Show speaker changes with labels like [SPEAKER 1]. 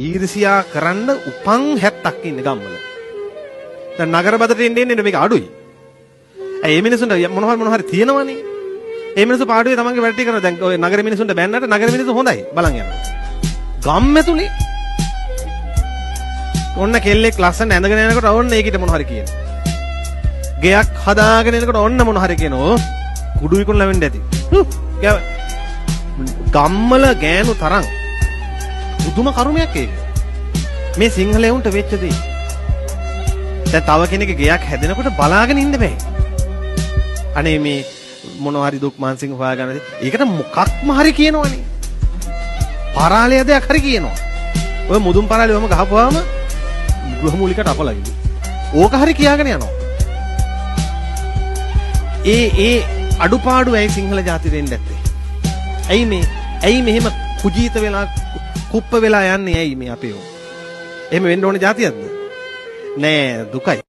[SPEAKER 1] ඊර්ෂියා කරන්න උපන් 70ක් ඉන්නේ ගම්වල. දැන් නගර බදට එන්නේ මේක අඩුයි. ඒ මිනිසුන්ට මොන හරි තියෙනවනේ. ඒ මිනිස්සු පාඩුවේ තමන්ගේ වැඩ ටික කරනවා. දැන් ඔය නගර මිනිසුන්ට බැන්නට නගර මිනිස්සු හොඳයි බලන් යනවා. ගම් ඇතුලේ ඔන්න කෙල්ලෙක් ලස්සන ඇඳගෙන යනකොට ඔන්න ඒකිට මොන හරි කියනවා. ගෙයක් හදාගෙන එනකොට ඔන්න මොන හරි කියනවා. කුඩු විකුණු ලැබෙන්න ඇති. ගම්වල ගෑනු තරම් පුදුම කරුමයක් ඒක. මේ සිංහලයන්ට වෙච්ච දේ. දැන් තව කෙනෙක්ගේ ගෙයක් හැදෙනකොට බලාගෙන ඉන්න බෑ. අනේ මේ මොනවා හරි දුක් මානසික හොයාගන්නද? ඒකට මොකක්ම හරි කියනවනේ. පරාලය දෙයක් හරි කියනවා. ඔය මුදුන් පරාලේ වම ගහපුවාම ගෘහමූලිකට අපලයිද. ඕක හරි කියාගෙන යනවා. ඒ අඩුපාඩු ඇයි සිංහල ජාතියට එන්නේ නැත්තේ? ඇයි මෙහෙම කුජීත වෙලා කුප්ප වෙලා යන්නේ ඇයි මේ අපේ? එහෙම වෙන්න ඕනේ ජාතියක්ද? නෑ දුකයි.